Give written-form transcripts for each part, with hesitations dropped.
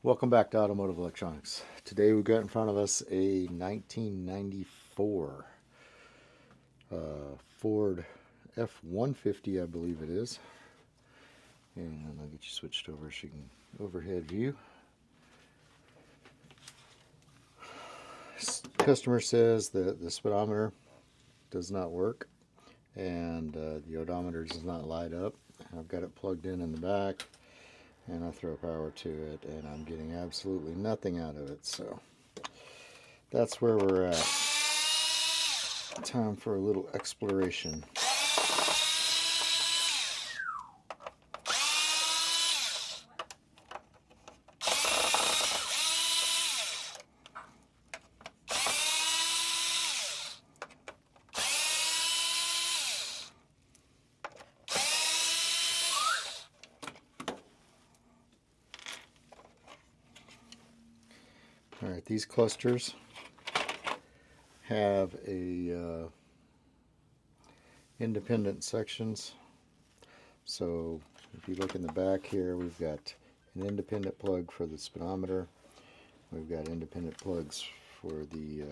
Welcome back to Automotive Electronics. Today we've got in front of us a 1994 Ford F150, I believe it is. And I'll get you switched over so you can overhead view. Customer says that the speedometer does not work and the odometer does not light up. I've got it plugged in the back, and I throw power to it, and I'm getting absolutely nothing out of it. So that's where we're at. Time for a little exploration. Alright, these clusters have a independent sections. So if you look in the back here, we've got an independent plug for the speedometer. We've got independent plugs for the,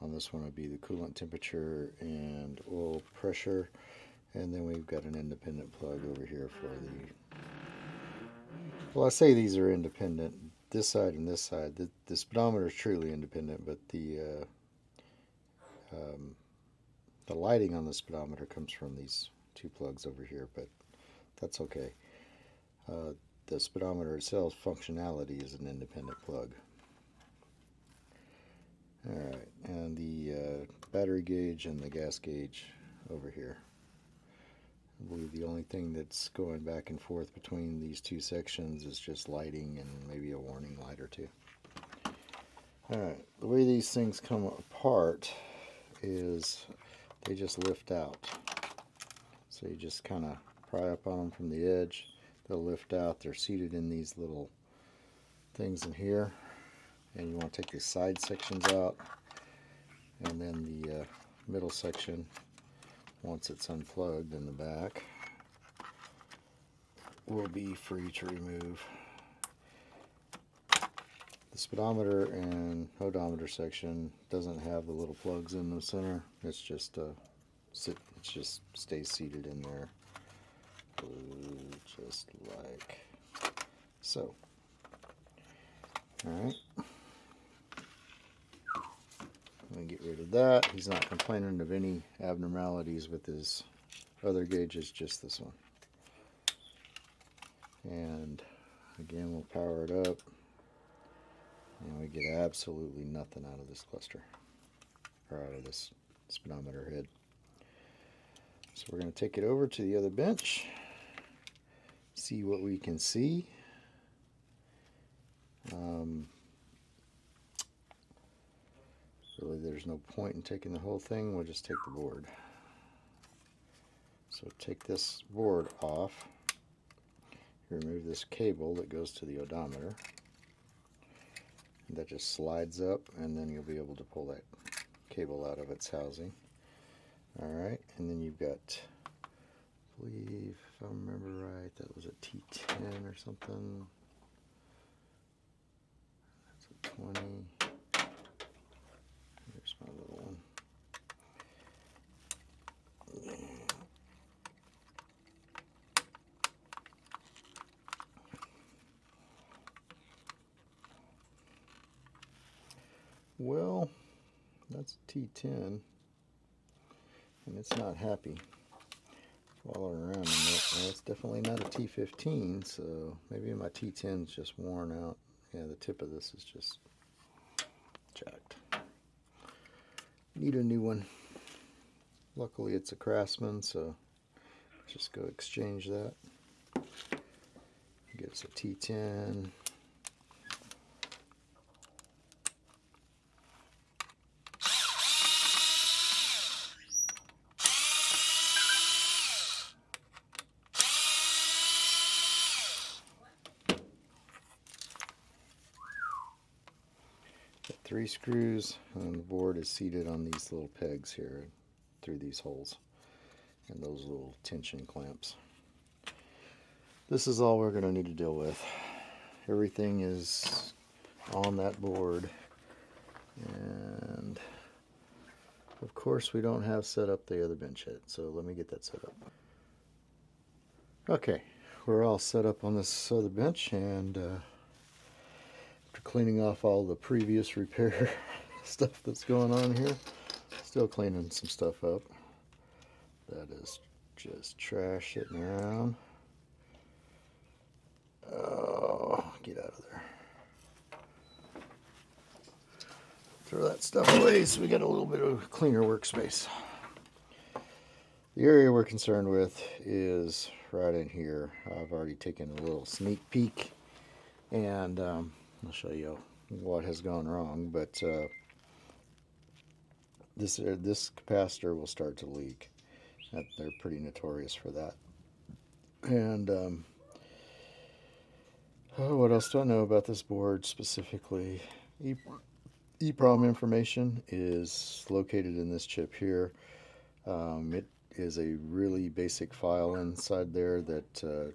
on this one would be the coolant temperature and oil pressure. And then we've got an independent plug over here for the, well, I say these are independent. This side and this side. The speedometer is truly independent, but the lighting on the speedometer comes from these two plugs over here, but that's okay. The speedometer itself, functionality, is an independent plug. Alright, and the battery gauge and the gas gauge over here. I believe the only thing that's going back and forth between these two sections is just lighting and maybe a warning light or two. Alright, the way these things come apart is they just lift out. So you just kind of pry up on them from the edge. They'll lift out. They're seated in these little things in here. And you want to take the side sections out. And then the middle section, once it's unplugged in the back, will be free to remove. The speedometer and odometer section doesn't have the little plugs in the center. It's just it just stays seated in there, just like so. All right, I'm gonna get rid of that. He's not complaining of any abnormalities with his other gauges, just this one. And again, we'll power it up, and we get absolutely nothing out of this cluster, or out of this speedometer head. So we're going to take it over to the other bench, see what we can see. Really, there's no point in taking the whole thing. We'll just take the board. So take this board off. Remove this cable that goes to the odometer. That just slides up, and then you'll be able to pull that cable out of its housing. Alright, and then you've got, I believe, if I remember right, that was a T10 or something. That's a 20. Here's my little one. Yeah. Well, that's T10, and it's not happy. Following around in it. Well, it's definitely not a T15, so maybe my T10 is just worn out. Yeah, the tip of this is just jacked. Need a new one. Luckily, it's a Craftsman, so just go exchange that. Get us a T10. Three screws, and the board is seated on these little pegs here through these holes and those little tension clamps. This is all we're going to need to deal with. everything is on that board. And of course we don't have set up the other bench yet, so let me get that set up. Okay, we're all set up on this other bench, and after cleaning off all the previous repair stuff that's going on here, still cleaning some stuff up. That is just trash sitting around. Oh, get out of there. Throw that stuff away so we got a little bit of cleaner workspace. The area we're concerned with is right in here. I've already taken a little sneak peek, and I'll show you what has gone wrong, but this capacitor will start to leak. They're pretty notorious for that. And what else do I know about this board specifically? EEPROM information is located in this chip here. It is a really basic file inside there that,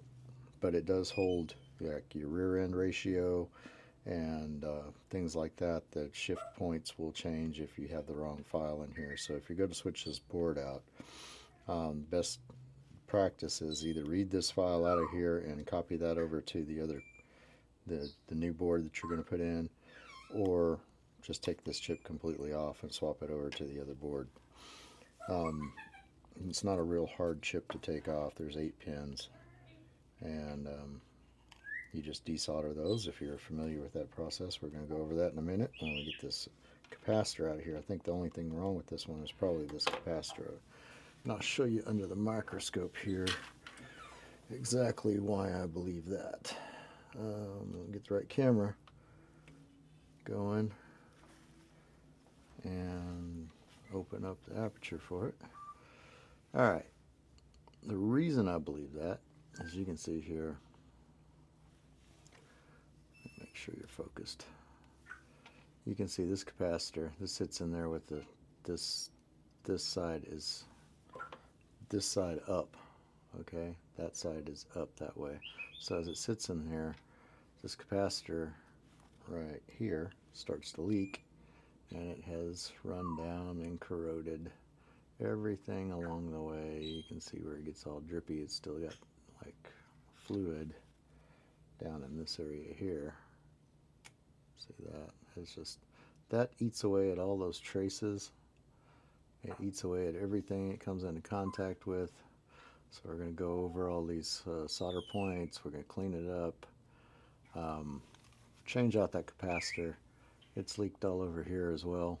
but it does hold like your rear end ratio and things like that. The shift points will change if you have the wrong file in here. So if you go to switch this board out, best practice is either read this file out of here and copy that over to the new board that you're going to put in, or just take this chip completely off and swap it over to the other board. It's not a real hard chip to take off. There's 8 pins, and you just desolder those if you're familiar with that process. We're going to go over that in a minute when we get this capacitor out of here. I think the only thing wrong with this one is probably this capacitor. And I'll show you under the microscope here exactly why I believe that. I'll get the right camera going and open up the aperture for it. Alright, the reason I believe that, as you can see here, make sure you're focused. You can see this capacitor, this sits in there with this side is this side up, okay? That side is up that way. So as it sits in here, this capacitor right here starts to leak, and it has run down and corroded everything along the way. You can see where it gets all drippy. It's still got like fluid down in this area here. See that? It's just, that eats away at all those traces. It eats away at everything it comes into contact with. So we're going to go over all these solder points. We're going to clean it up. Change out that capacitor. It's leaked all over here as well.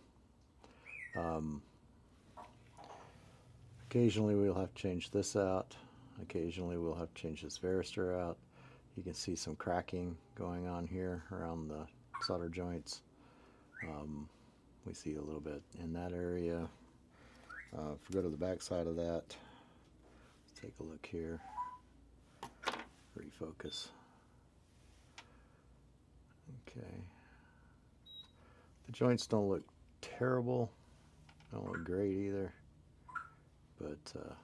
Occasionally we'll have to change this out. Occasionally we'll have to change this varistor out. You can see some cracking going on here around the solder joints. We see a little bit in that area. If we go to the back side of that, let's take a look here. Refocus. Okay. The joints don't look terrible. Don't look great either. But that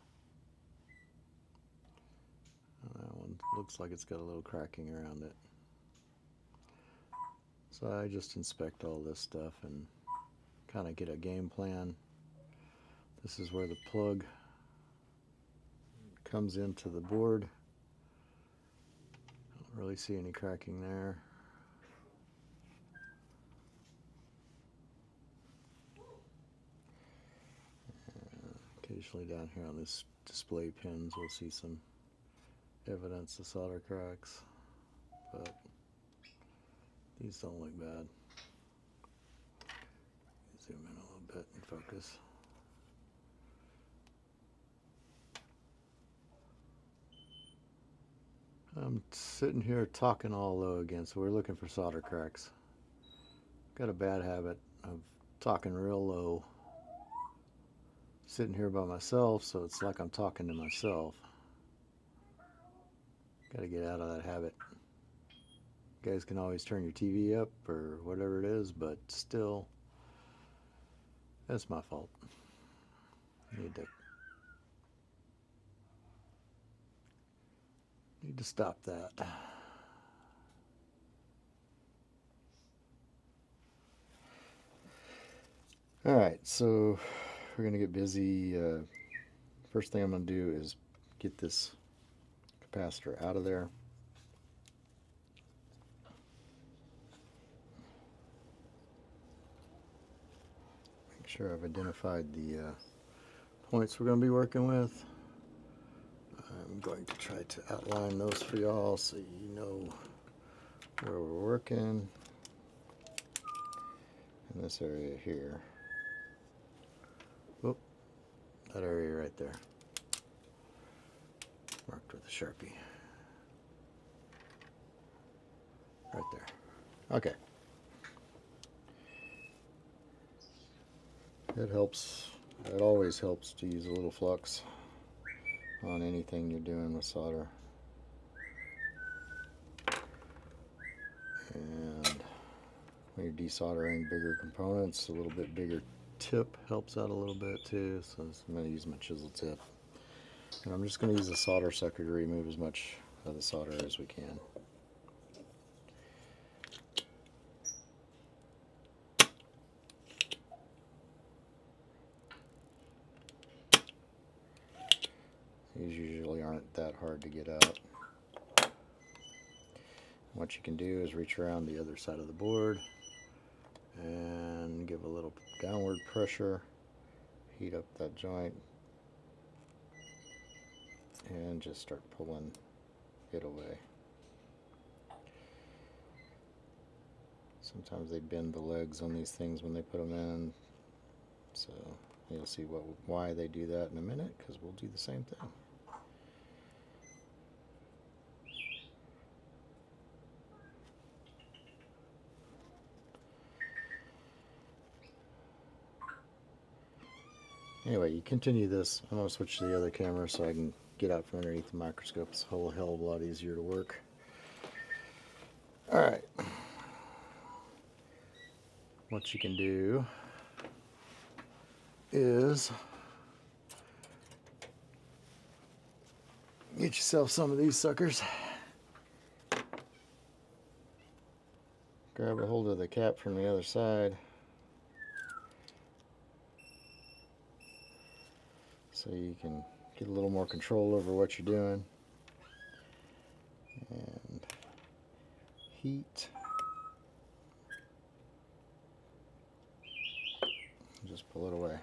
one looks like it's got a little cracking around it. So I just inspect all this stuff and kind of get a game plan. This is where the plug comes into the board. Don't really see any cracking there. Occasionally down here on this display pins we'll see some evidence of solder cracks, but these don't look bad. Zoom in a little bit and focus. I'm sitting here talking all low again, so we're looking for solder cracks. Got a bad habit of talking real low, sitting here by myself, so it's like I'm talking to myself. Got to get out of that habit. You guys can always turn your TV up or whatever it is, but still, that's my fault. Need to stop that. Alright, so we're going to get busy. First thing I'm going to do is get this capacitor out of there. Make sure I've identified the points we're going to be working with. I'm going to try to outline those for y'all so you know where we're working. In this area here. Whoop, that area right there. Marked with a Sharpie. Right there. Okay. It helps, it always helps to use a little flux on anything you're doing with solder. And when you're desoldering bigger components, a little bit bigger tip helps out a little bit too. So I'm going to use my chisel tip. And I'm just going to use a solder sucker to remove as much of the solder as we can. These usually aren't that hard to get out. What you can do is reach around the other side of the board and give a little downward pressure, heat up that joint, and just start pulling it away. Sometimes they bend the legs on these things when they put them in, so you'll see why they do that in a minute, because we'll do the same thing. Anyway, you continue this. I'm going to switch to the other camera so I can get out from underneath the microscope. It's a whole hell of a lot easier to work. Alright. What you can do is get yourself some of these suckers. Grab a hold of the cap from the other side. So you can get a little more control over what you're doing. And heat. Just pull it away.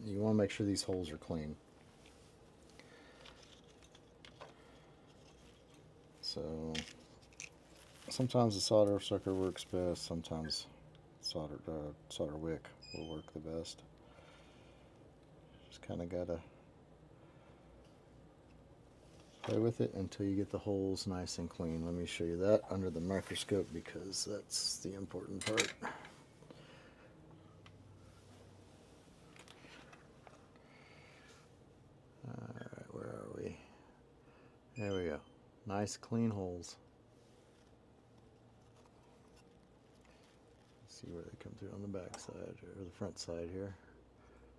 You want to make sure these holes are clean. So sometimes the solder sucker works best, sometimes solder wick will work the best. Just kind of gotta play with it until you get the holes nice and clean. Let me show you that under the microscope because that's the important part. Alright, where are we? There we go. Nice clean holes. Let's see where they come through on the back side or the front side here.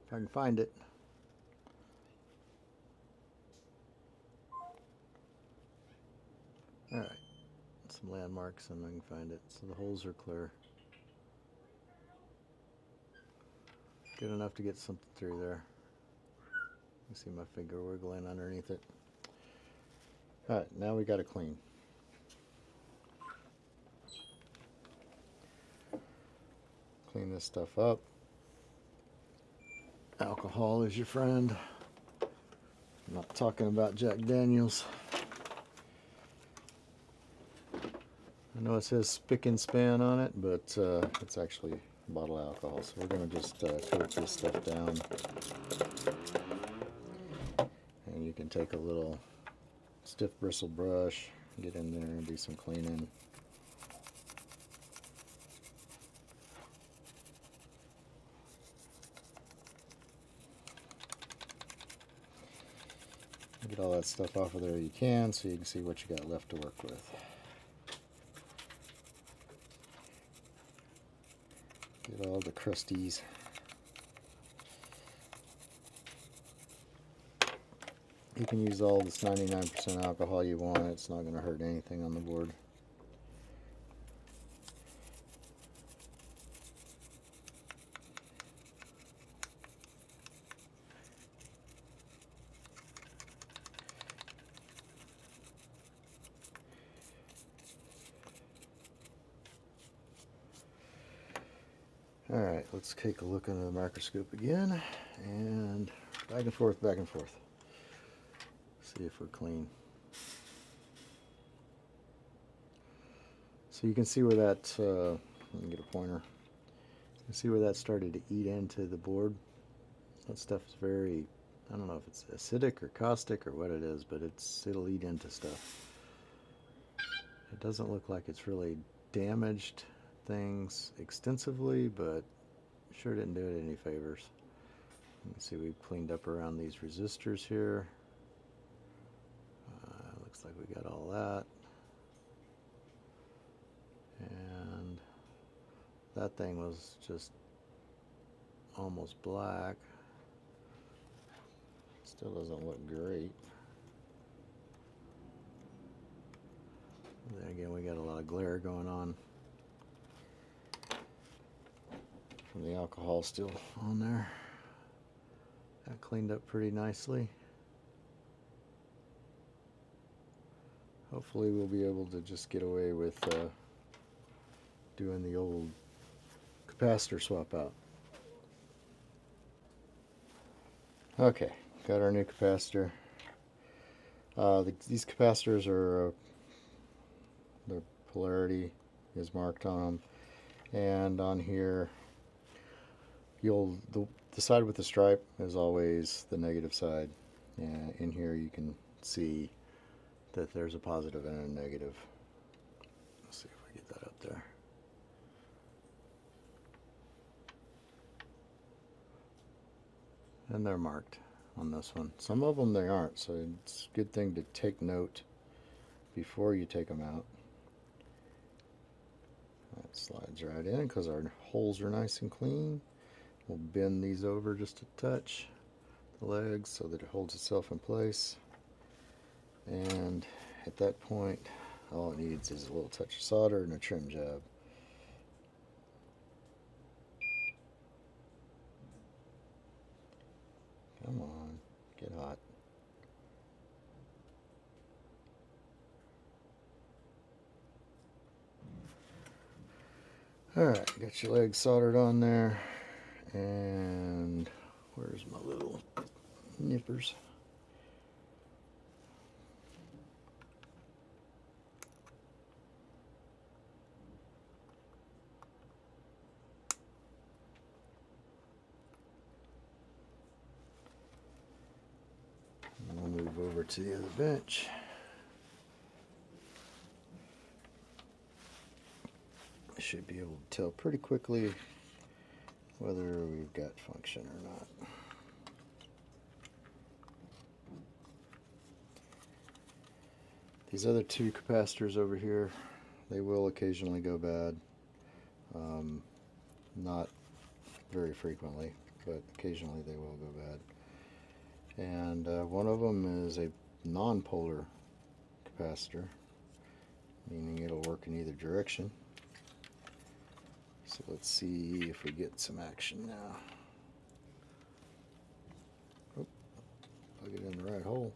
If I can find it. Alright, some landmarks and I can find it. So the holes are clear. Good enough to get something through there. You see my finger wiggling underneath it. Alright, now we got to clean. Clean this stuff up. Alcohol is your friend. I'm not talking about Jack Daniels. I know it says spick and span on it, but it's actually bottle alcohol. So we're going to just coat this stuff down. And you can take a little stiff bristle brush, get in there and do some cleaning. Get all that stuff off of there you can so you can see what you got left to work with. Get all the crusties. You can use all this 99% alcohol you want. It's not going to hurt anything on the board. Alright, let's take a look under the microscope again, and back and forth, back and forth. See if we're clean. So you can see where that, let me get a pointer. You can see where that started to eat into the board. That stuff is very, I don't know if it's acidic or caustic or what it is, but it'll eat into stuff. It doesn't look like it's really damaged things extensively, but sure didn't do it any favors. You can see we've cleaned up around these resistors here. Looks like we got all that. And that thing was just almost black. Still doesn't look great. Then again, we got a lot of glare going on from the alcohol still on there. That cleaned up pretty nicely. Hopefully we'll be able to just get away with doing the old capacitor swap out. Okay, got our new capacitor. These capacitors are, their polarity is marked on them, and on here, the side with the stripe is always the negative side. And in here you can see that there's a positive and a negative. Let's see if we get that up there. And they're marked on this one. Some of them they aren't, so it's a good thing to take note before you take them out. That slides right in because our holes are nice and clean. We'll bend these over just a touch, the legs, so that it holds itself in place. And at that point, all it needs is a little touch of solder and a trim job. Come on, get hot. Alright, got your legs soldered on there. And where's my little nippers? And I'll move over to the other bench. I should be able to tell pretty quickly whether we've got function or not. These other two capacitors over here, they will occasionally go bad. Not very frequently, but occasionally they will go bad. And one of them is a non-polar capacitor, meaning it'll work in either direction. So let's see if we get some action now. Oh, plug it in the right hole.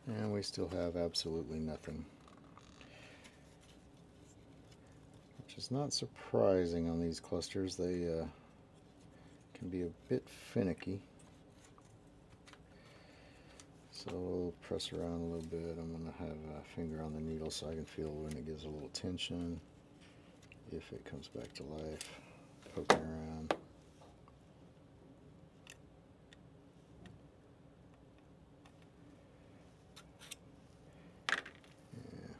And we still have absolutely nothing. Which is not surprising on these clusters. They can be a bit finicky. So we'll press around a little bit. I'm going to have a finger on the needle so I can feel when it gives a little tension. If it comes back to life, poking around. Yeah.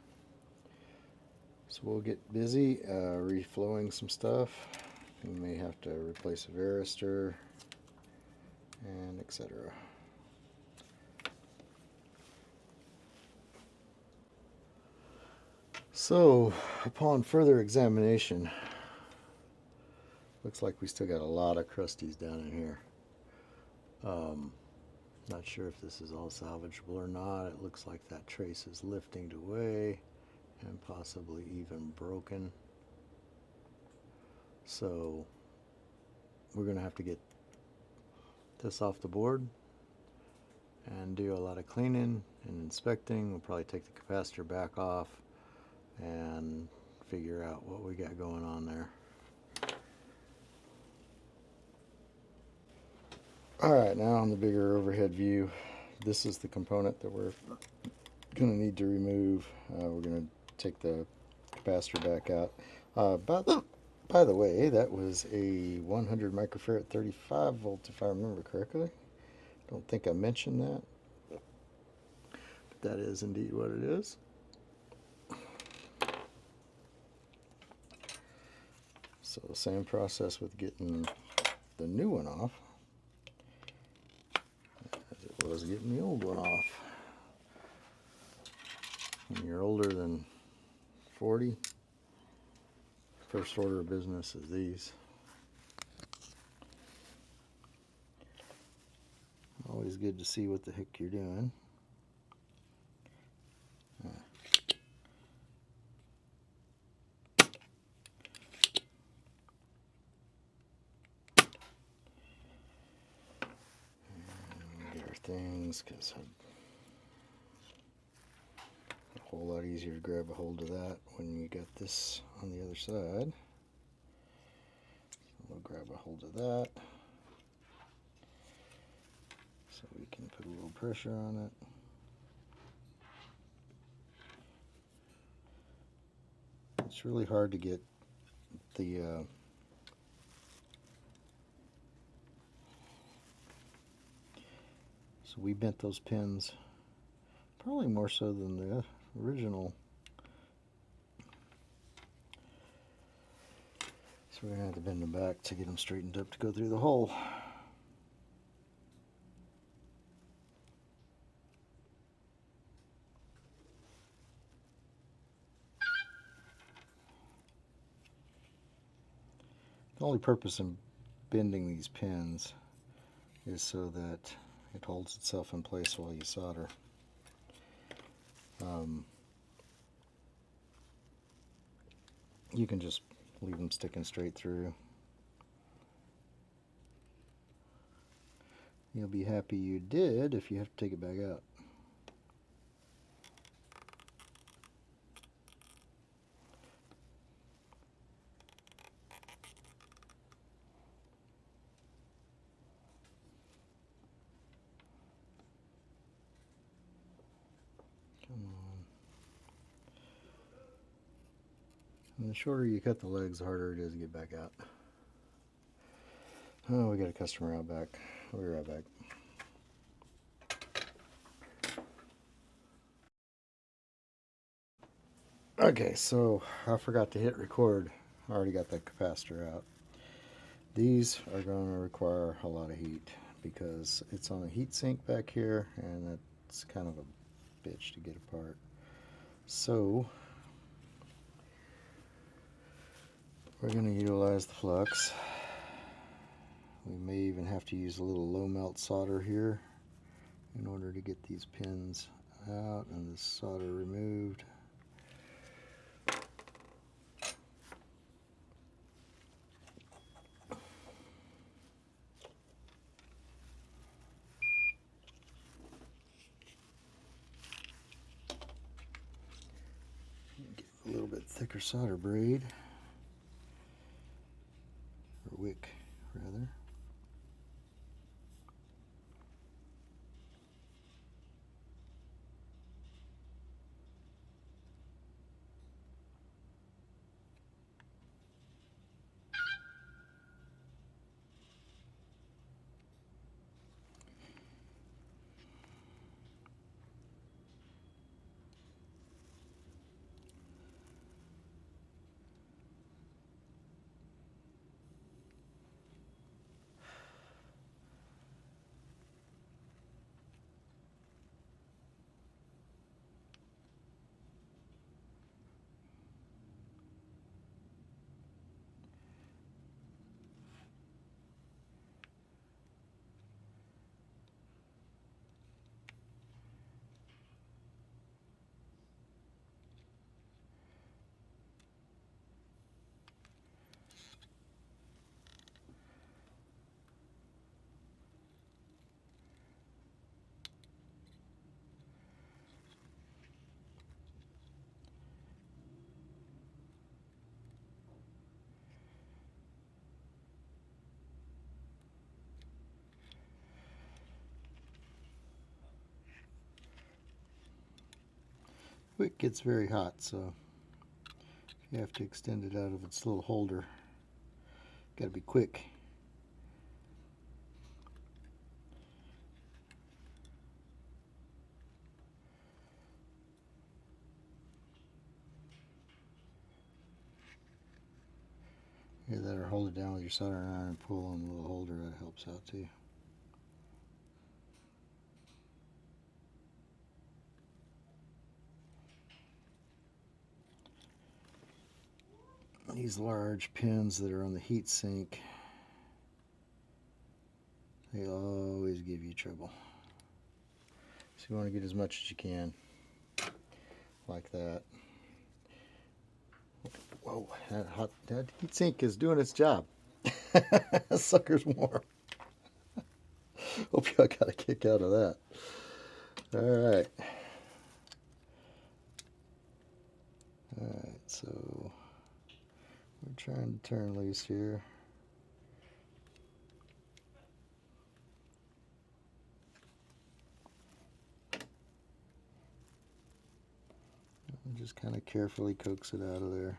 So we'll get busy reflowing some stuff. We may have to replace a varistor and etc. So, upon further examination, looks like we still got a lot of crusties down in here. Not sure if this is all salvageable or not. It looks like that trace is lifting away and possibly even broken. So, we're going to have to get this off the board and do a lot of cleaning and inspecting. We'll probably take the capacitor back off and figure out what we got going on there. Alright, now on the bigger overhead view, this is the component that we're going to need to remove. We're going to take the capacitor back out. By the way, that was a 100 microfarad 35 volt, if I remember correctly. Don't think I mentioned that, but that is indeed what it is. So the same process with getting the new one off as it was getting the old one off. When you're older than 40, first order of business is these. Always good to see what the heck you're doing. Get our things, because a whole lot easier to grab a hold of that when you got this on the other side. We'll grab a hold of that so we can put a little pressure on it. It's really hard to get the so we bent those pins probably more so than the original. So we're going to have to bend them back to get them straightened up to go through the hole. The only purpose in bending these pins is so that it holds itself in place while you solder. You can just leave them sticking straight through. You'll be happy you did if you have to take it back out. Come on. And the shorter you cut the legs, the harder it is to get back out. Oh, we got a customer out back. We'll be right back. Okay, so I forgot to hit record. I already got the capacitor out. These are going to require a lot of heat because it's on a heat sink back here, and that's kind of a bitch to get apart. So we're going to utilize the flux. We may even have to use a little low melt solder here in order to get these pins out and the solder removed. Get a little bit thicker solder braid, or wick rather. It gets very hot, so you have to extend it out of its little holder. Got to be quick. Either that or hold it down with your soldering iron and pull on the little holder. That helps out too. These large pins that are on the heat sink, they always give you trouble. So you want to get as much as you can, like that. Whoa, that heat sink is doing its job. That sucker's warm. Hope y'all got a kick out of that. Alright. Alright, so we're trying to turn loose here. And just kind of carefully coax it out of there.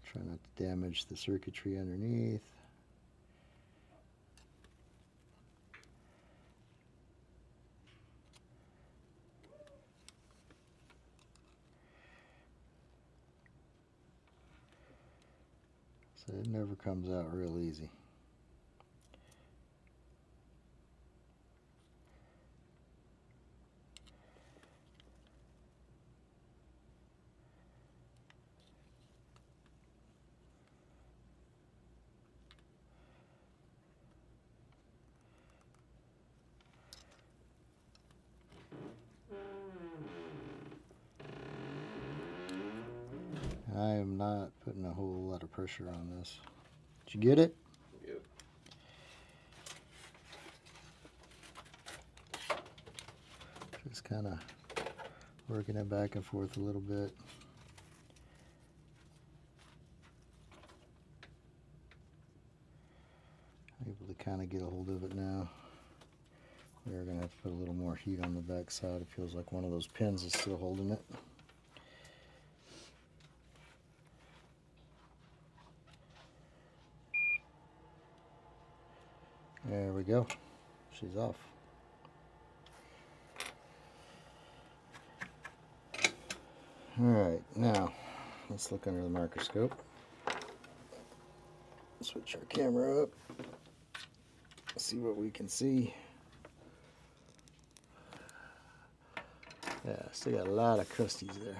Try not to damage the circuitry underneath. So it never comes out real easy. I am not putting a whole lot of pressure on this. Did you get it? Yep. Just kind of working it back and forth a little bit. Able to kind of get a hold of it now. We're going to have to put a little more heat on the back side. It feels like one of those pins is still holding it. There we go. She's off. Alright, now let's look under the microscope. Switch our camera up. See what we can see. Yeah, still got a lot of crusties there.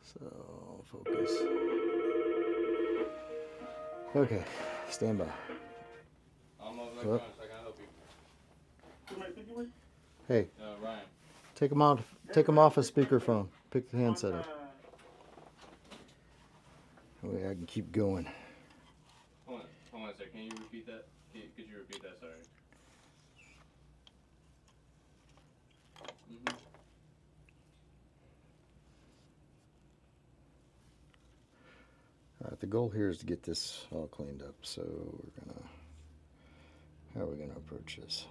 So, focus. Okay, stand by. I'm over there, so I can help you. Hey, Ryan. take them out. Take them off a speakerphone. Pick the handset up. That way I can keep going. Hold on a second. Can you repeat that? Could you repeat that? Sorry. Alright, the goal here is to get this all cleaned up. So we're gonna. How are we gonna approach this?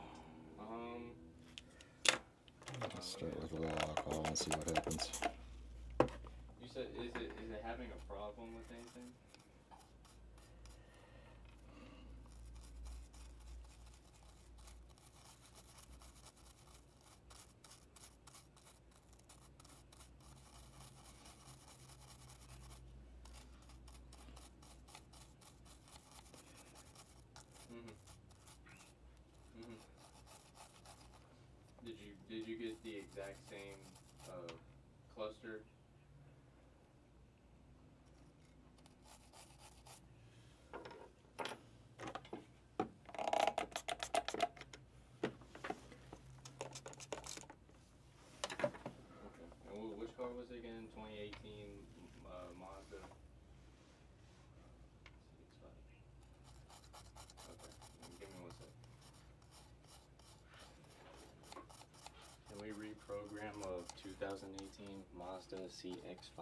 Let's start with a little alcohol and see what happens. You said, is it having a problem with anything? Did you get the exact same cluster? Okay. And which car was it again? 2018 Mazda. Okay. Give me one sec. Can we reprogram a 2018 Mazda CX-5?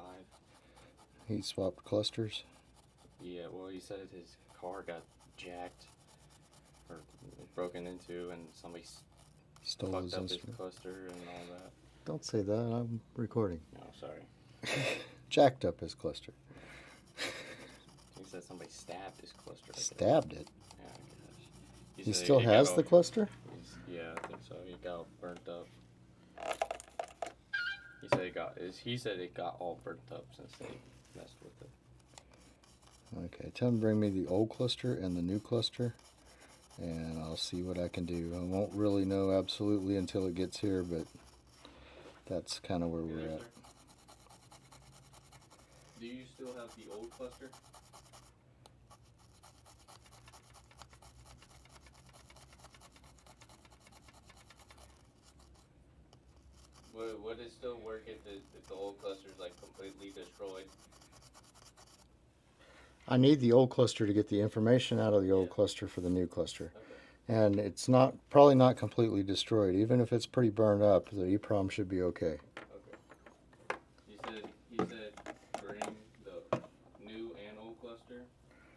He swapped clusters. Yeah, well, he said his car got jacked, or broken into and somebody Stole fucked his up his instrument. cluster and all that. Don't say that. I'm recording. No, sorry. Jacked up his cluster. He said somebody stabbed his cluster. Stabbed it. Yeah, I guess. He said still it has got the all- cluster? Yeah, I think so. It got all burnt up. He said it got all burnt up since they messed with it. Okay, tell him to bring me the old cluster and the new cluster, and I'll see what I can do. I won't really know absolutely until it gets here, but that's kind of where You we're there, at. sir? Do you still have the old cluster? Would it still work if the old cluster is like completely destroyed? I need the old cluster to get the information out of the old Yeah. cluster for the new cluster. Okay. And it's probably not completely destroyed. Even if it's pretty burned up, the EEPROM should be okay. Okay. He said bring the new and old cluster,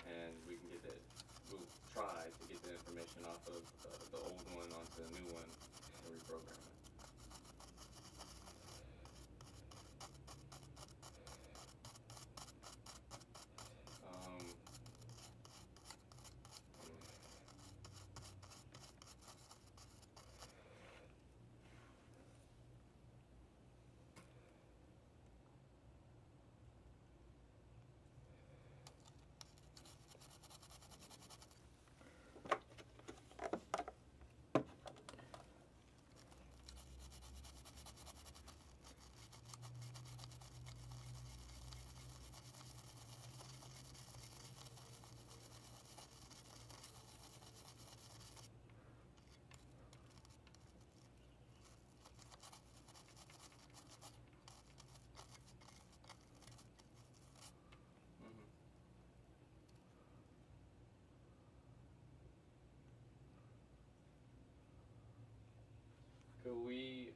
and we can get it. We'll try to get the information off of the old one onto the new one and reprogram it. Could we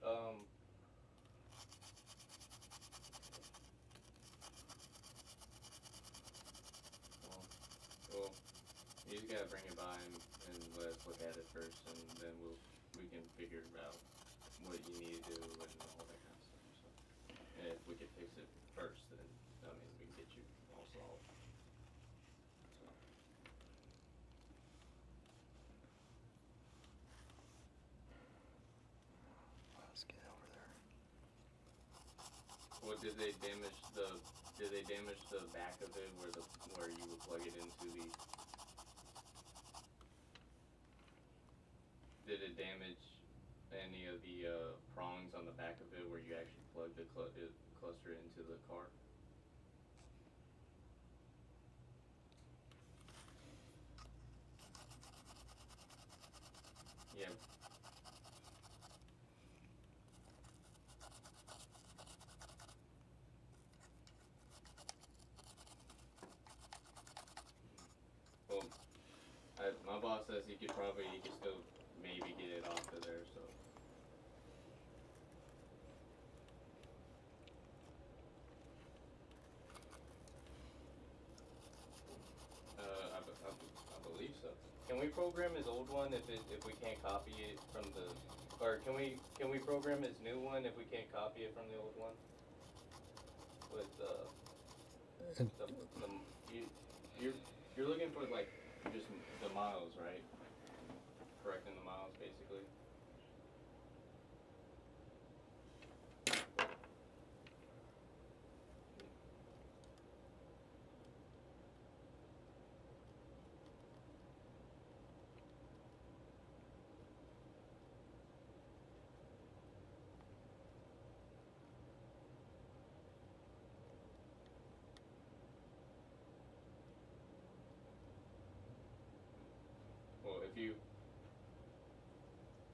well, you just gotta bring it by and let us look at it first, and then we can figure out what you need to do and all that kind of stuff. So, and if we could fix it first, then I mean we can get you all solved. So. Let's get over there. What did they damage the back of it where you would plug it into the? Did it damage any of the prongs on the back of it where you actually plug the cluster into the car? Yeah. Well, my boss says he could still maybe get it off of there, so. I believe so. Can we program his old one if we can't copy it from the, or can we program his new one if we can't copy it from the old one? With you're looking for like just the miles, right? Correcting the miles, basically.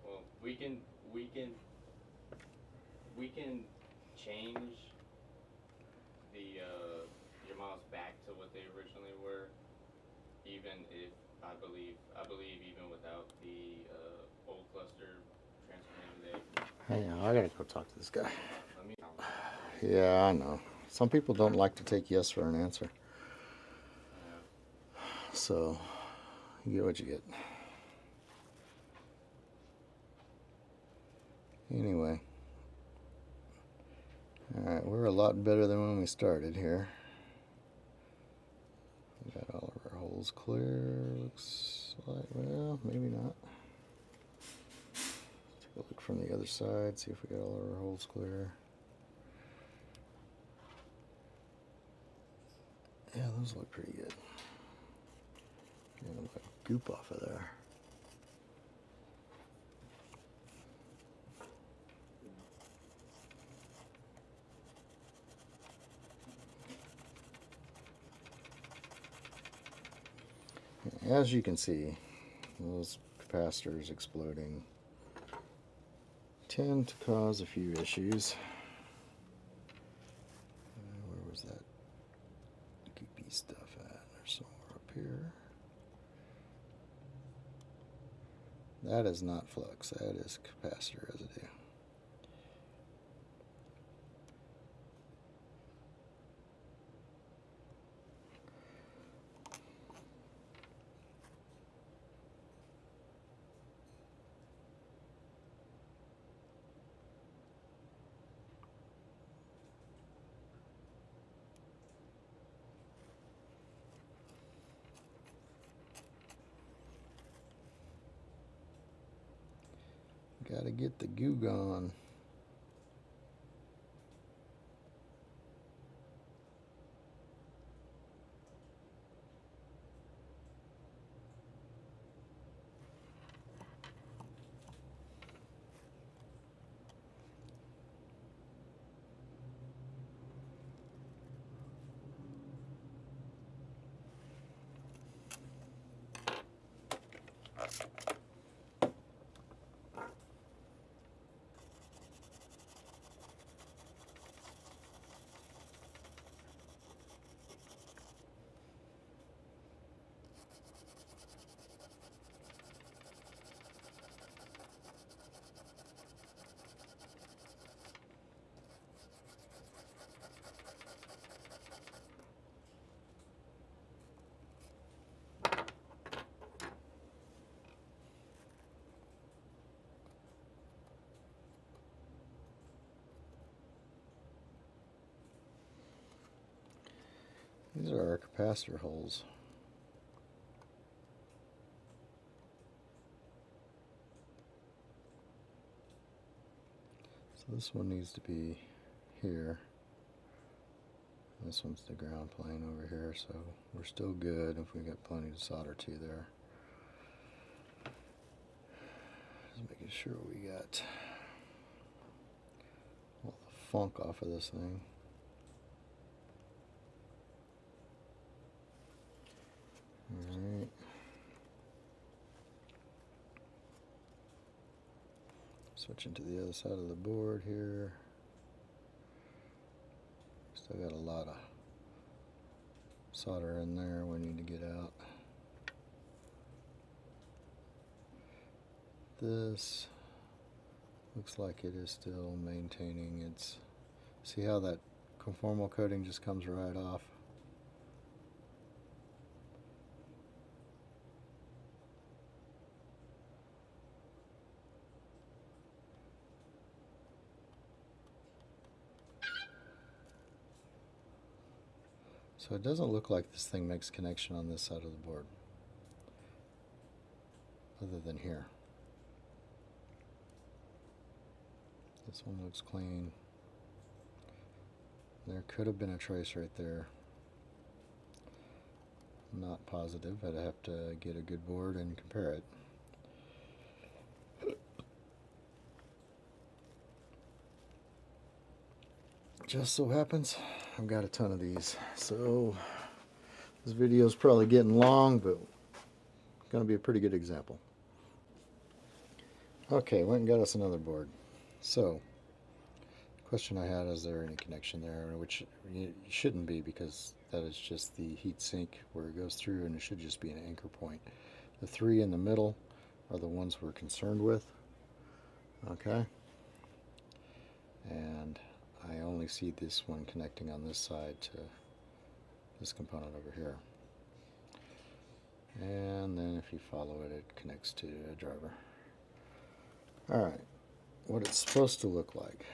Well, we can change the your miles back to what they originally were, even if I believe even without the old cluster transferring today. Hang on, I gotta go talk to this guy. Let me. Yeah, I know. Some people don't like to take yes for an answer. So, you get what you get. Anyway, alright, we're a lot better than when we started here. We got all of our holes clear, looks like, well, maybe not. Take a look from the other side, see if we got all of our holes clear. Yeah, those look pretty good. Getting a lot of goop off of there. As you can see, those capacitors exploding tend to cause a few issues. Where was that goopy stuff at? There's somewhere up here. That is not flux, that is capacitor residue. Gotta get the goo gone. These are our capacitor holes. So this one needs to be here. This one's the ground plane over here, so we're still good if we got plenty to solder to there. Just making sure we got all the funk off of this thing. Alright. Switching to the other side of the board here. Still got a lot of solder in there we need to get out. This looks like it is still maintaining its, see how that conformal coating just comes right off? So it doesn't look like this thing makes connection on this side of the board, other than here. This one looks clean. There could have been a trace right there. Not positive. I'd have to get a good board and compare it. Just so happens I've got a ton of these, so this video is probably getting long, but it's going to be a pretty good example. Okay, went and got us another board. So, the question I had, is there any connection there? Which it shouldn't be, because that is just the heat sink where it goes through, and it should just be an anchor point. The three in the middle are the ones we're concerned with. Okay, and I only see this one connecting on this side to this component over here. And then if you follow it, it connects to a driver. Alright, what it's supposed to look like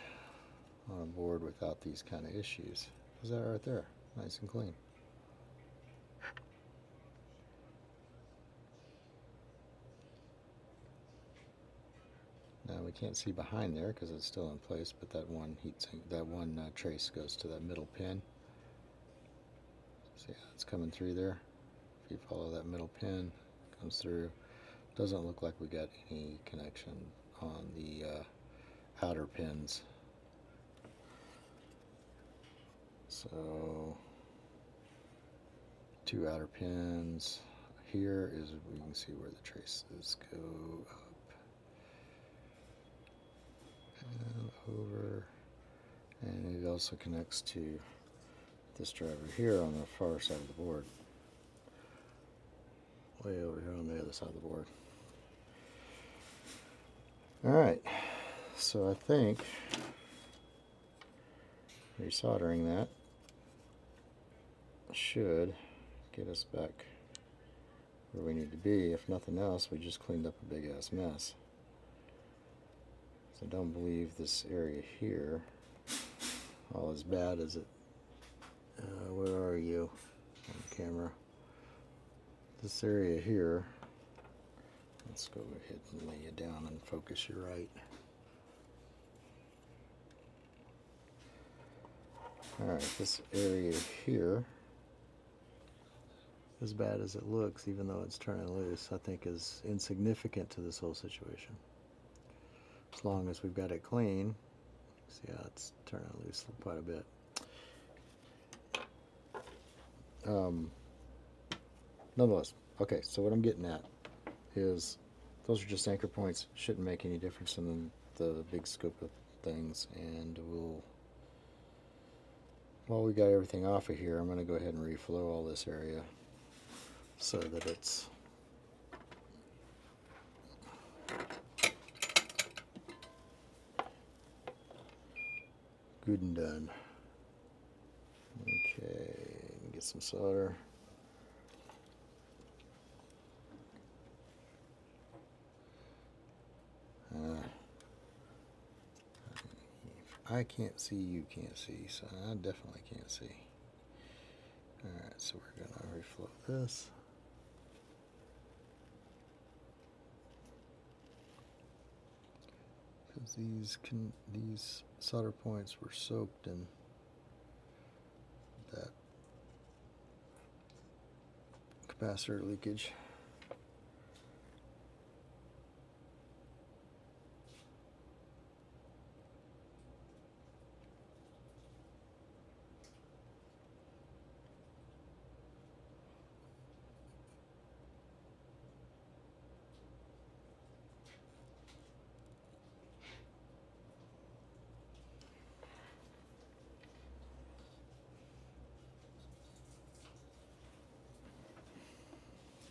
on a board without these kind of issues. Is that right there? Nice and clean. Now we can't see behind there because it's still in place, but that one heatsink, that one trace goes to that middle pin. See how it's coming through there? If you follow that middle pin, it comes through. Doesn't look like we got any connection on the outer pins. So 2 outer pins. Here is, we can see where the traces go up and over, and it also connects to this driver here on the far side of the board, way over here on the other side of the board. Alright, so I think resoldering that should get us back where we need to be. If nothing else, we just cleaned up a big ass mess. So I don't believe this area here, all as bad as it, where are you on the camera? This area here, let's go ahead and lay you down and focus you right. Alright, this area here, as bad as it looks, even though it's turning loose, I think is insignificant to this whole situation. As long as we've got it clean. See how it's turning loose quite a bit. Nonetheless, okay, so what I'm getting at is those are just anchor points. Shouldn't make any difference in the big scope of things, and while we got everything off of here, I'm going to go ahead and reflow all this area so that it's good and done. Okay, get some solder. If I can't see, you can't see, so I definitely can't see. Alright, so we're going to reflow this. Because these solder points were soaked in that capacitor leakage.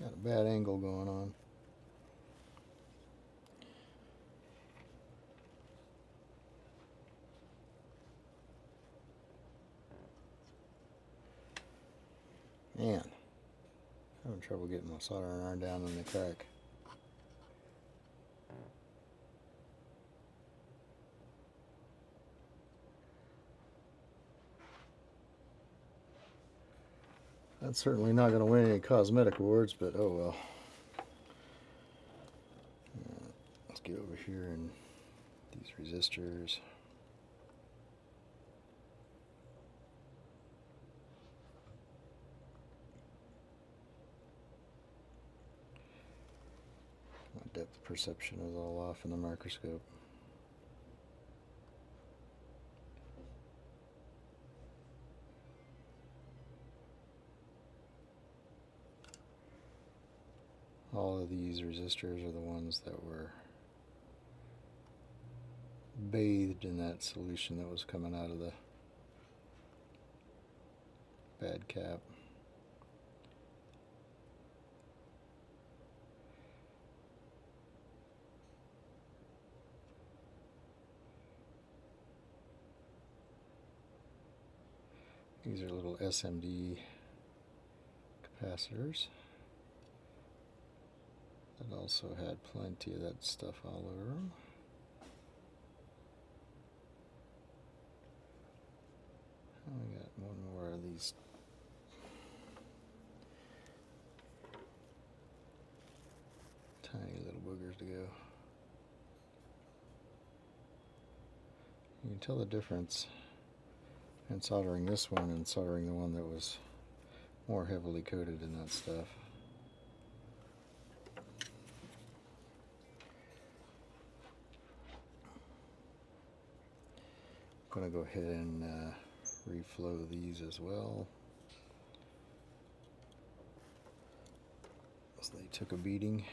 Got a bad angle going on. Man, having trouble getting my soldering iron down in the crack. That's certainly not going to win any cosmetic awards, but oh well. Let's get over here and these resistors. My depth perception is all off in the microscope. All of these resistors are the ones that were bathed in that solution that was coming out of the bad cap. These are little SMD capacitors that also had plenty of that stuff all over them. One more of these tiny little boogers to go. You can tell the difference in soldering this one and soldering the one that was more heavily coated in that stuff. I'm going to go ahead and reflow these as well, as they took a beating.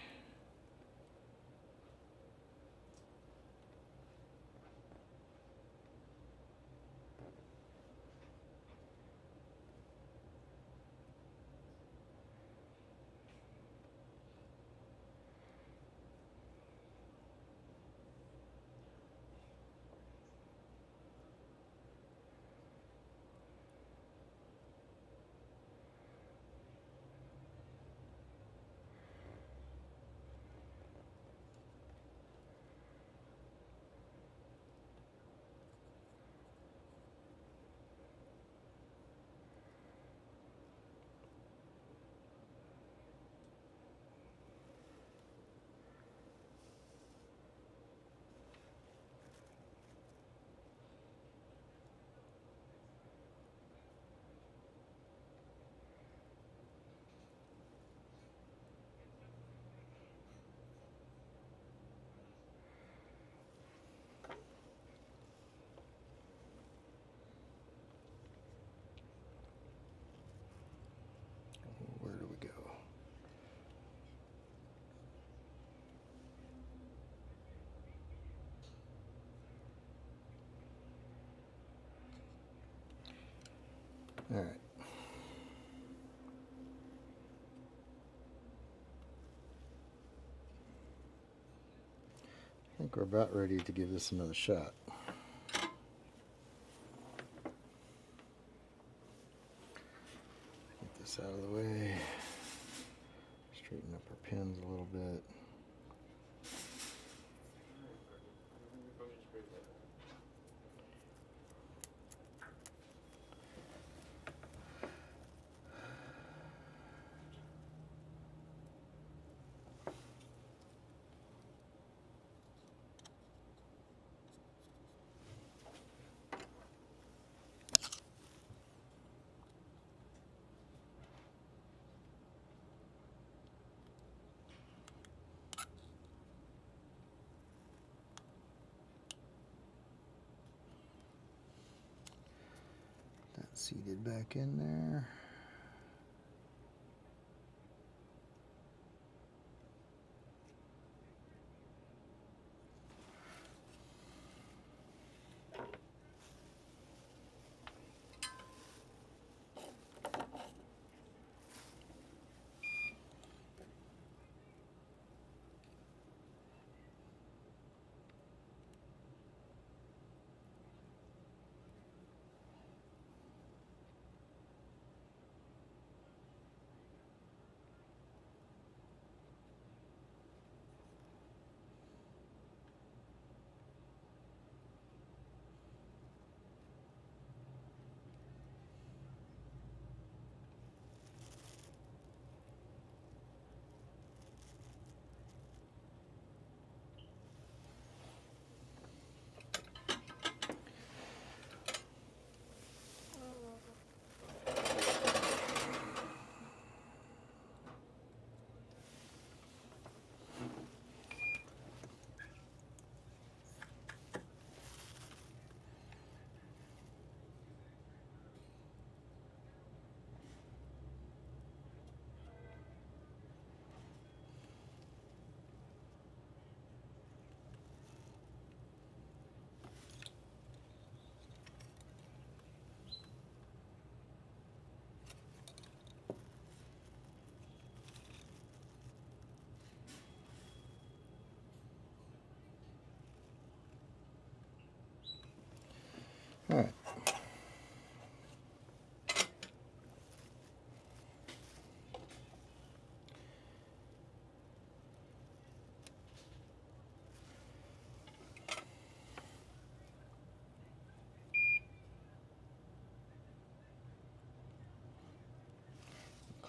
Where do we go? All right. I think we're about ready to give this another shot. Get this out of the way. Straighten up our pins a little bit. That's seated back in there.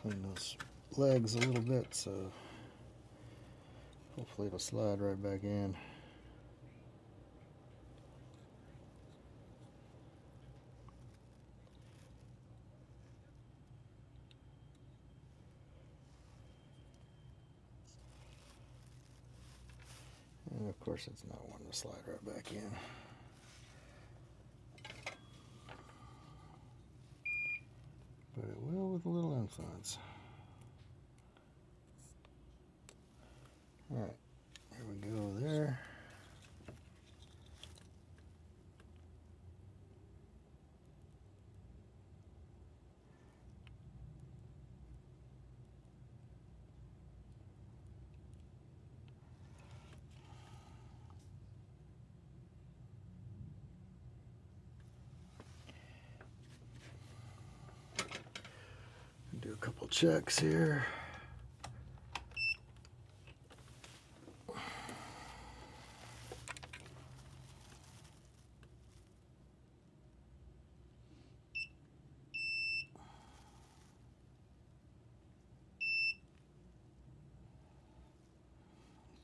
Clean those legs a little bit, so hopefully it'll slide right back in. And of course it's not wanting to slide right back in. But it will with a little influence. Alright, here we go there. Do a couple checks here.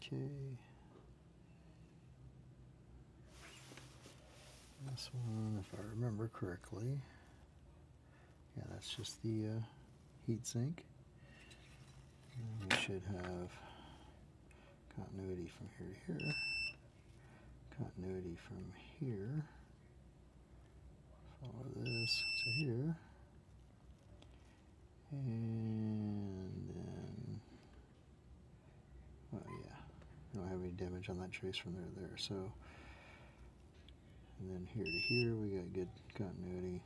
Okay. This one, if I remember correctly, yeah, that's just the heat sink. And we should have continuity from here to here, continuity from here, follow this to here, and then, well, yeah, we don't have any damage on that trace from there to there, so, and then here to here we got good continuity.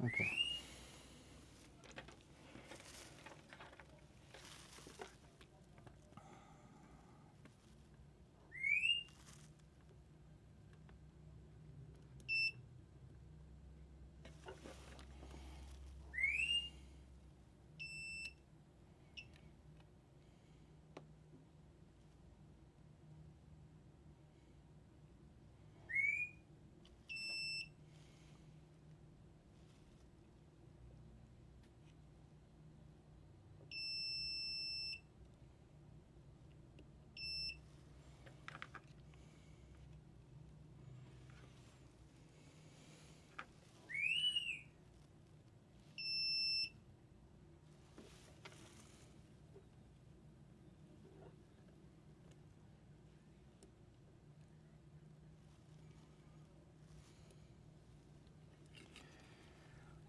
Okay.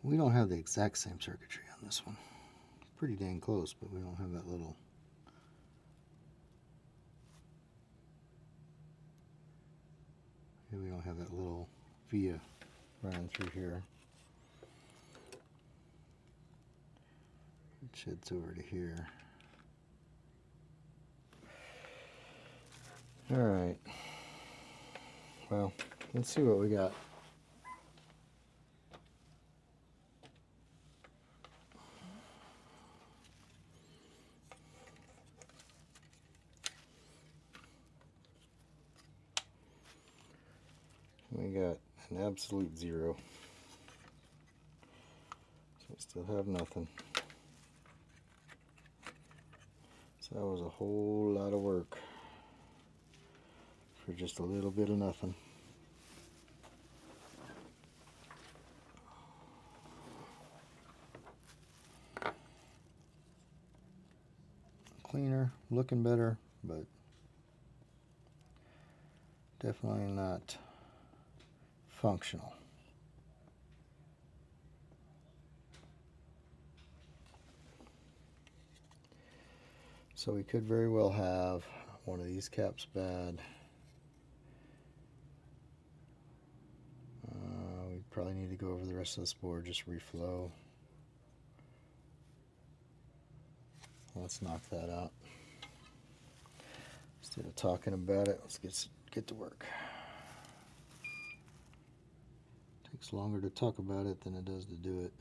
We don't have the exact same circuitry on this one. Pretty dang close, but we don't have that little we don't have that little via running through here. It sheds over to here. Alright. Well, let's see what we got. We got an absolute 0. So we still have nothing. So that was a whole lot of work for just a little bit of nothing. Cleaner, looking better, but definitely not functional. So we could very well have one of these caps bad. We probably need to go over the rest of this board, just reflow. let's knock that out. Instead of talking about it, let's get to work. Takes longer to talk about it than it does to do it.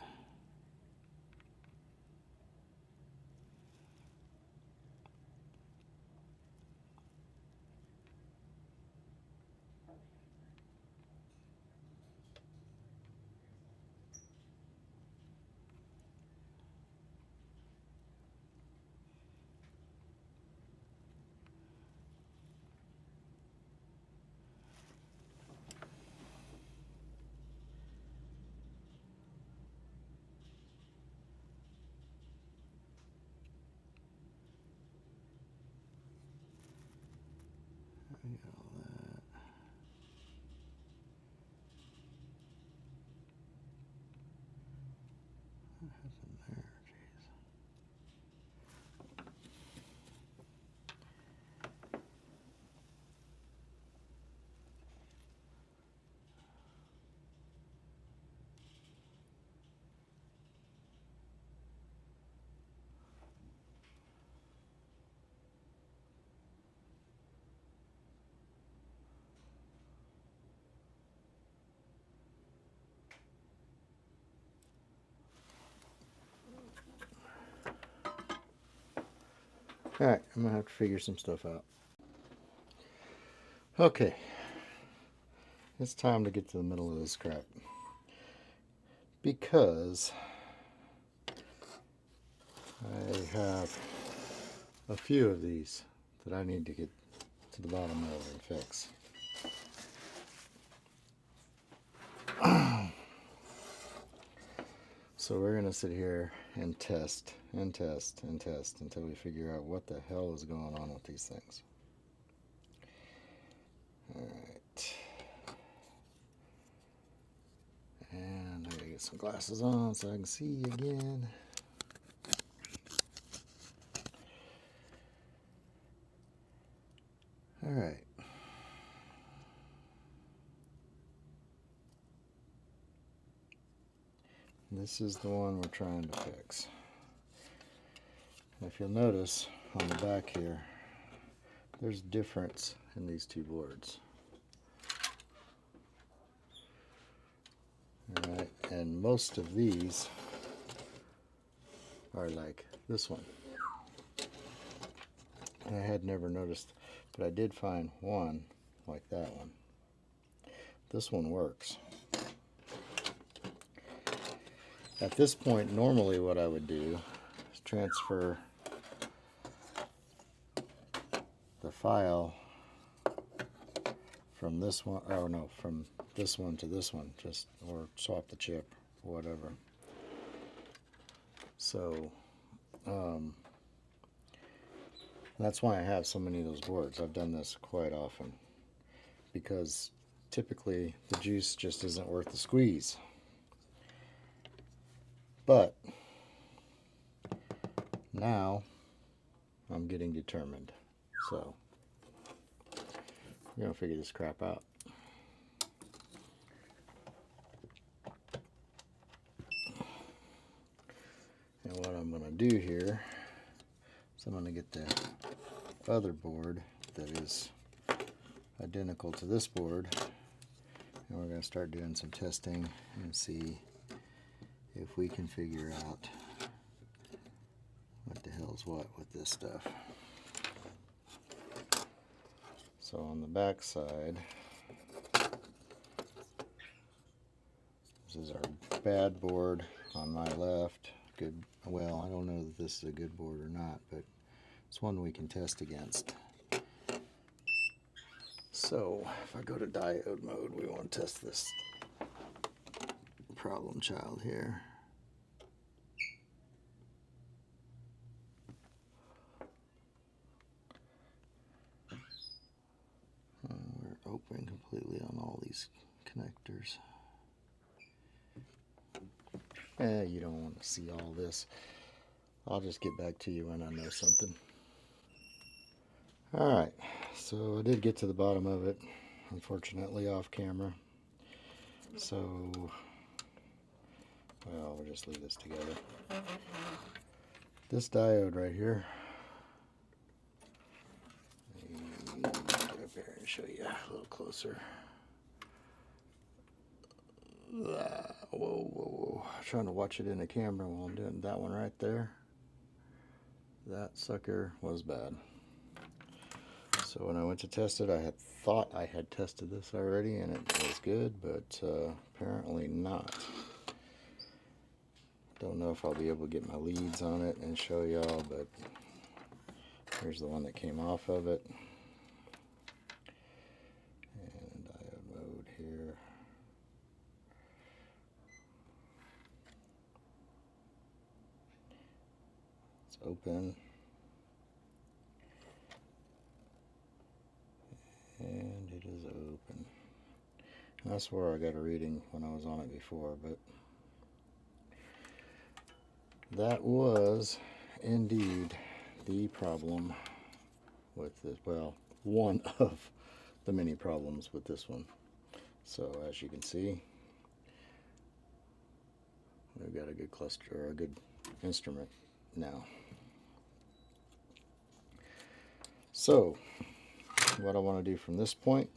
Get all that. What happened there? Jeez. Alright, I'm going to have to figure some stuff out. Okay, it's time to get to the middle of this crap. Because I have a few of these that I need to get to the bottom of and fix. So we're going to sit here and test and test and test until we figure out what the hell is going on with these things. Alright. And I gotta get some glasses on so I can see again. Alright. This is the one we're trying to fix. If you'll notice on the back here, there's a difference in these two boards. Alright, and most of these are like this one. I had never noticed, but I did find one like that one. This one works. At this point, normally what I would do is transfer the file from this one, oh no, from this one to this one, just, or swap the chip or whatever. So that's why I have so many of those boards. I've done this quite often because typically the juice just isn't worth the squeeze. But now I'm getting determined, so we're gonna figure this crap out. And what I'm gonna do here is I'm gonna get the other board that is identical to this board, and we're gonna start doing some testing and see if we can figure out what the hell's what with this stuff. So on the back side, this is our bad board on my left. Good, well, I don't know that this is a good board or not, but it's one we can test against. So if I go to diode mode, we want to test this problem child here. We're open completely on all these connectors. You don't want to see all this. I'll just get back to you when I know something. Alright, so I did get to the bottom of it, unfortunately off camera. So, well, we'll just leave this together. this diode right here. Let me get up here and show you a little closer. Whoa, whoa, whoa. I'm trying to watch it in the camera while I'm doing that one right there. That sucker was bad. So when I went to test it, I had thought I had tested this already and it was good, but apparently not. Don't know if I'll be able to get my leads on it and show y'all, but here's the one that came off of it. And diode mode here. It's open. And it is open. And I swore I got a reading when I was on it before, but that was indeed the problem with this. Well, one of the many problems with this one. So as you can see, we've got a good cluster, or a good instrument now. So what I want to do from this point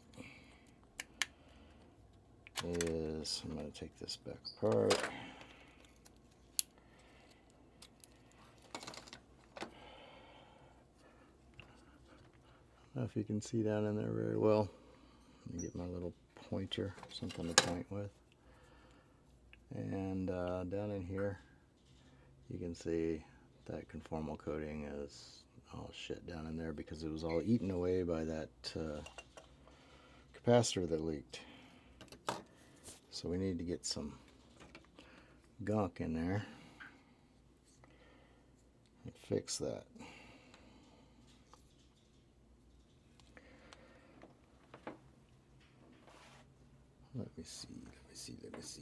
is I'm going to take this back apart. I don't know if you can see down in there very well. Let me get my little pointer, something to point with. And down in here, you can see that conformal coating is all shit down in there because it was all eaten away by that capacitor that leaked. So we need to get some gunk in there and fix that. Let me see. I guess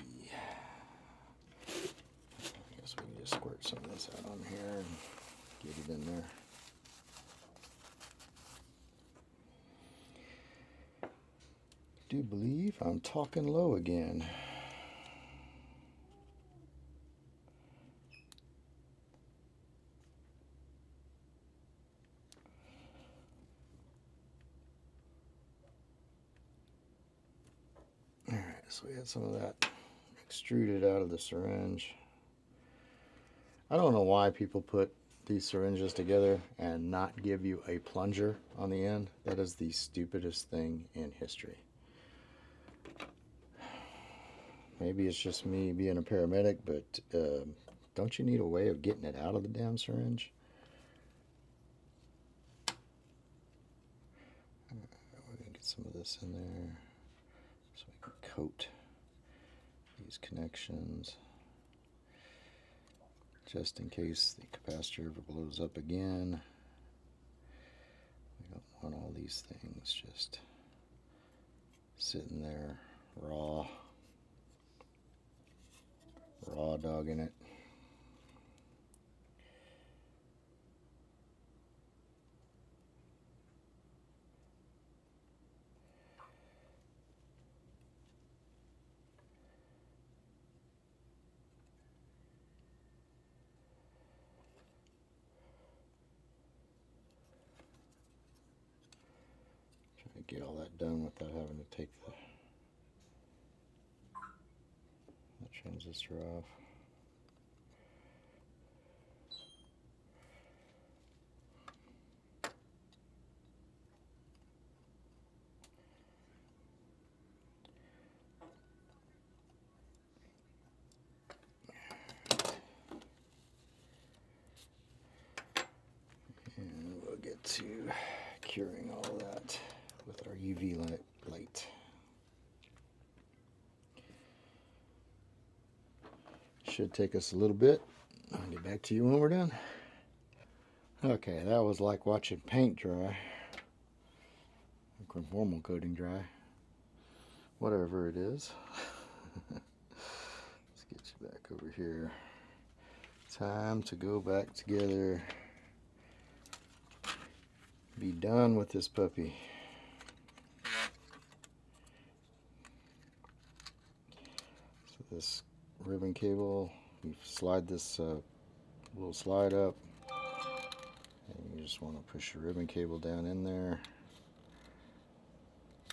we can just squirt some of this out on here and get it in there. Do believe I'm talking low again. Alright, so we had some of that extruded out of the syringe. I don't know why people put these syringes together and not give you a plunger on the end. That is the stupidest thing in history. Maybe it's just me being a paramedic, but don't you need a way of getting it out of the damn syringe? We're going to get some of this in there so we can coat these connections just in case the capacitor ever blows up again. We don't want all these things just sitting there raw dogging it. Try to get all that done without having to take the transistor off. And we'll get to curing all of that with our UV light. Should take us a little bit. I'll get back to you when we're done. Okay, that was like watching paint dry. Conformal coating dry. Whatever it is. Let's get you back over here. Time to go back together. Be done with this puppy. So this ribbon cable, you slide this little slide up, just want to push the ribbon cable down in there,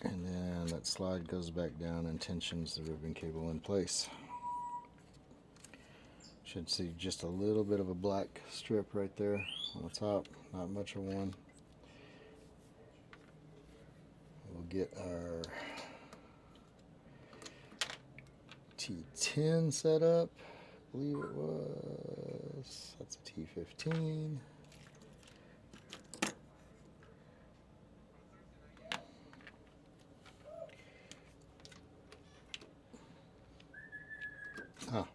and then that slide goes back down and tensions the ribbon cable in place. Should see just a little bit of a black strip right there on the top, not much of one. We'll get our T10 set up. I believe it was. That's a T15. Ah,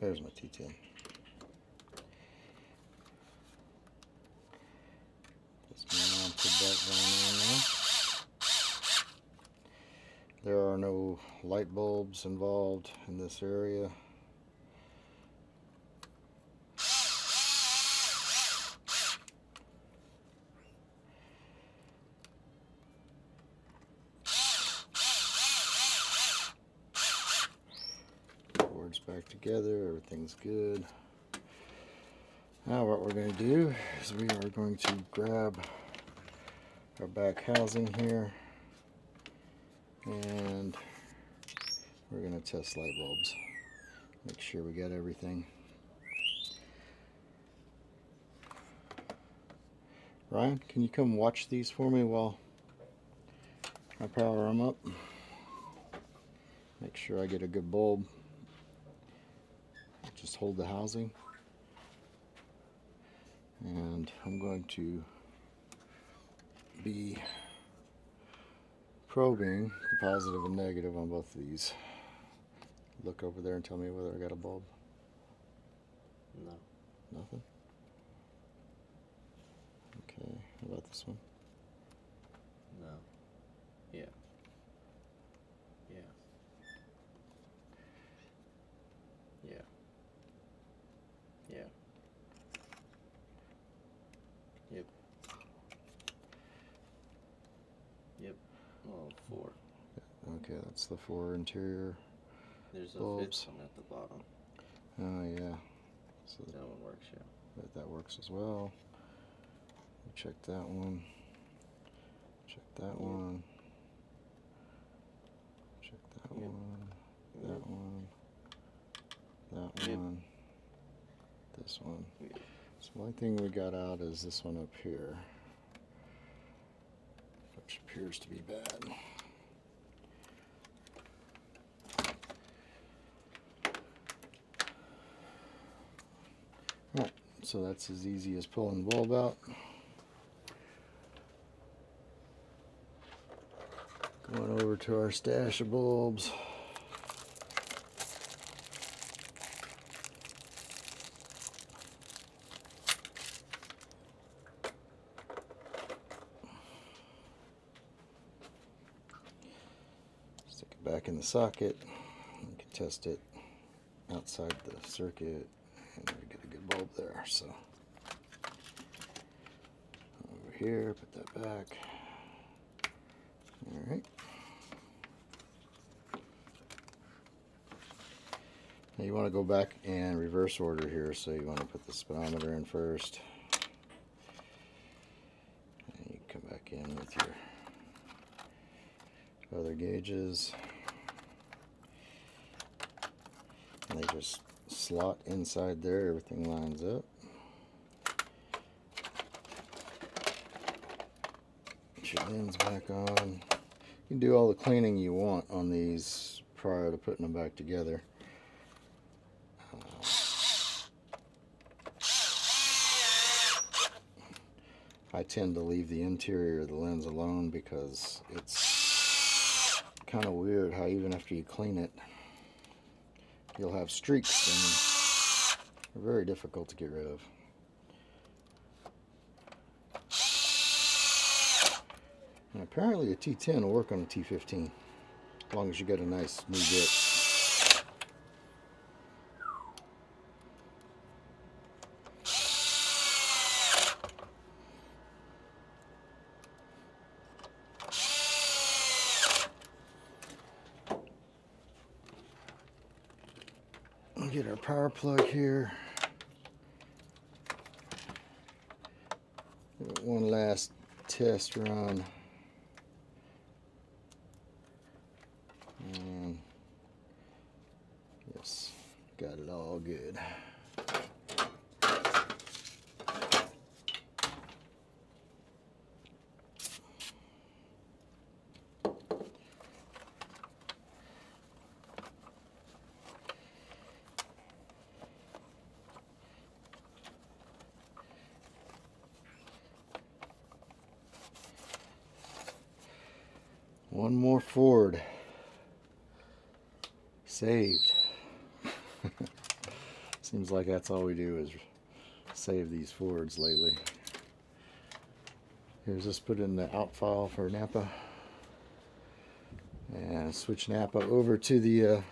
there's my T10. Put that down in there. There are no light bulbs involved in this area. Boards back together, everything's good. Now what we're going to do is we are going to grab our back housing here, and we're going to test light bulbs. Make sure we got everything. Ryan, can you come watch these for me while I power them up? Make sure I get a good bulb. Just hold the housing. And I'm going to be probing the positive and negative on both of these. Look over there and tell me whether I got a bulb. No. Nothing? Okay, how about this one? No. Yeah. Yeah. Yeah. Yeah. Yep. Yep. Oh, 4. Okay, that's the 4 interior. There's a bulbs. 5th one at the bottom. Oh yeah. So That one works, yeah. that works as well. Check that one. Check that one. Check that Yep. one. Yep. That one. That Yep. one. This one. Yep. So the only thing we got out is this one up here, which appears to be bad. Alright, so that's as easy as pulling the bulb out. Going over to our stash of bulbs. Stick it back in the socket. You can test it outside the circuit and we get a good bulb there. So over here, put that back. All right. Now you want to go back and reverse order here, so you want to put the speedometer in first. And you come back in with your other gauges. And they just slot inside there, everything lines up. Put your lens back on. You can do all the cleaning you want on these prior to putting them back together. I tend to leave the interior of the lens alone because it's kind of weird how even after you clean it, you'll have streaks and they're very difficult to get rid of. And apparently a T10 will work on a T15 as long as you get a nice new bit. Get our power plug here. last test run. And yes, got it all good. One more Ford. Saved. Seems like that's all we do is save these Fords lately. Here's this put in the out file for Napa. And switch Napa over to the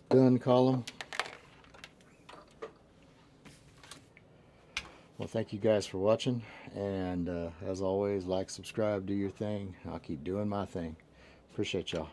done column. Well, thank you guys for watching. And as always, like, subscribe, do your thing. I'll keep doing my thing. Appreciate y'all.